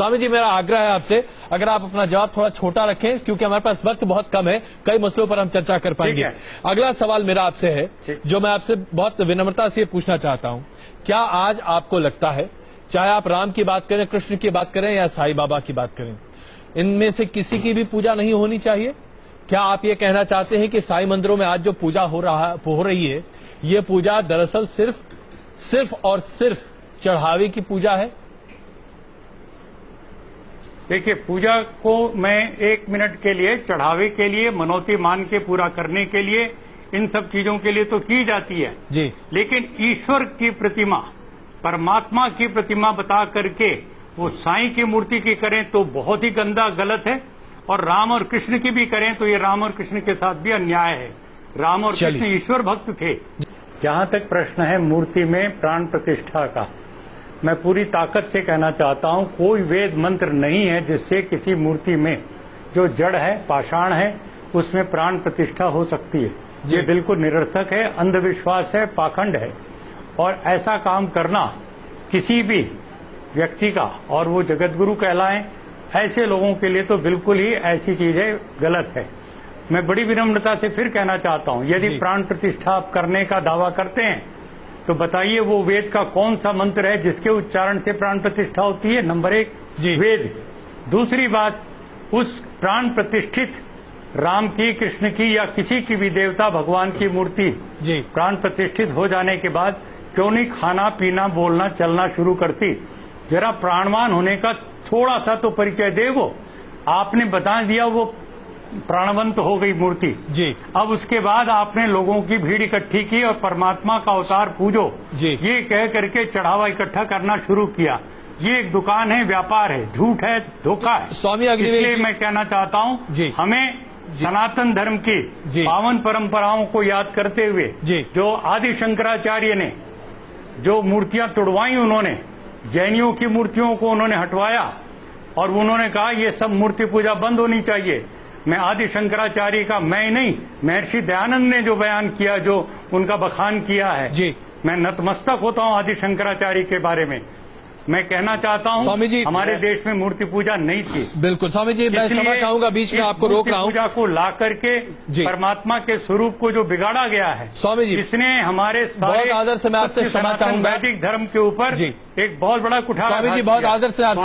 स्वामी जी, मेरा आग्रह है आपसे, अगर आप अपना जवाब थोड़ा छोटा रखें, क्योंकि हमारे पास वक्त बहुत कम है, कई मसलों पर हम चर्चा कर पाएंगे। अगला सवाल मेरा आपसे है, जो मैं आपसे बहुत विनम्रता से पूछना चाहता हूं। क्या आज आपको लगता है, चाहे आप राम की बात करें, कृष्ण की बात करें या साईं बाबा की बात करें, इनमें से किसी की भी पूजा नहीं होनी चाहिए? क्या आप ये कहना चाहते हैं कि साईं मंदिरों में आज जो पूजा हो रही है, ये पूजा दरअसल सिर्फ और सिर्फ चढ़ावे की पूजा है? देखिए, पूजा को मैं 1 मिनट के लिए, चढ़ावे के लिए, मनौती मान के पूरा करने के लिए, इन सब चीजों के लिए तो की जाती है जी। लेकिन ईश्वर की प्रतिमा, परमात्मा की प्रतिमा बता करके वो साईं की मूर्ति की करें तो बहुत ही गंदा, गलत है। और राम और कृष्ण की भी करें तो ये राम और कृष्ण के साथ भी अन्याय है। राम और कृष्ण ईश्वर भक्त थे। जहां तक प्रश्न है मूर्ति में प्राण प्रतिष्ठा का, मैं पूरी ताकत से कहना चाहता हूं, कोई वेद मंत्र नहीं है जिससे किसी मूर्ति में जो जड़ है, पाषाण है, उसमें प्राण प्रतिष्ठा हो सकती है। ये बिल्कुल निरर्थक है, अंधविश्वास है, पाखंड है। और ऐसा काम करना किसी भी व्यक्ति का, और वो जगतगुरु कहलाएं, ऐसे लोगों के लिए तो बिल्कुल ही ऐसी चीजें गलत है। मैं बड़ी विनम्रता से फिर कहना चाहता हूं, यदि प्राण प्रतिष्ठा आप करने का दावा करते हैं तो बताइए वो वेद का कौन सा मंत्र है जिसके उच्चारण से प्राण प्रतिष्ठा होती है? नंबर 1 वेद। दूसरी बात, उस प्राण प्रतिष्ठित राम की, कृष्ण की या किसी की भी देवता भगवान की मूर्ति प्राण प्रतिष्ठित हो जाने के बाद क्यों नहीं खाना पीना बोलना चलना शुरू करती? जरा प्राणवान होने का थोड़ा सा तो परिचय दे। वो आपने बता दिया वो प्राणवंत हो गई मूर्ति जी। अब उसके बाद आपने लोगों की भीड़ इकट्ठी की और परमात्मा का अवतार पूजो जी, ये कह करके चढ़ावा इकट्ठा करना शुरू किया। ये एक दुकान है, व्यापार है, झूठ है, धोखा है। स्वामी इसलिए मैं कहना चाहता हूं, हमें सनातन धर्म की पावन परंपराओं को याद करते हुए जो आदि शंकराचार्य ने जो मूर्तियां तुड़वाई, उन्होंने जैनियों की मूर्तियों को उन्होंने हटवाया और उन्होंने कहा ये सब मूर्ति पूजा बंद होनी चाहिए। मैं आदि शंकराचार्य का, मैं नहीं, महर्षि दयानंद ने जो बयान किया, जो उनका बखान किया है जी, मैं नतमस्तक होता हूं आदि शंकराचार्य के बारे में। मैं कहना चाहता हूं स्वामी जी, हमारे देश में मूर्ति पूजा नहीं थी। बिल्कुल स्वामी जी, मैं क्षमा चाहूंगा, बीच में आपको रोक रहा हूं। पूजा को ला करके परमात्मा के स्वरूप को जो बिगाड़ा गया है स्वामी जी, इसने हमारे सारे आदर से मैं आपसे क्षमा चाहूंगा, वैदिक धर्म के ऊपर एक बहुत बड़ा कुठार। स्वामी जी, बहुत आदर से आपसे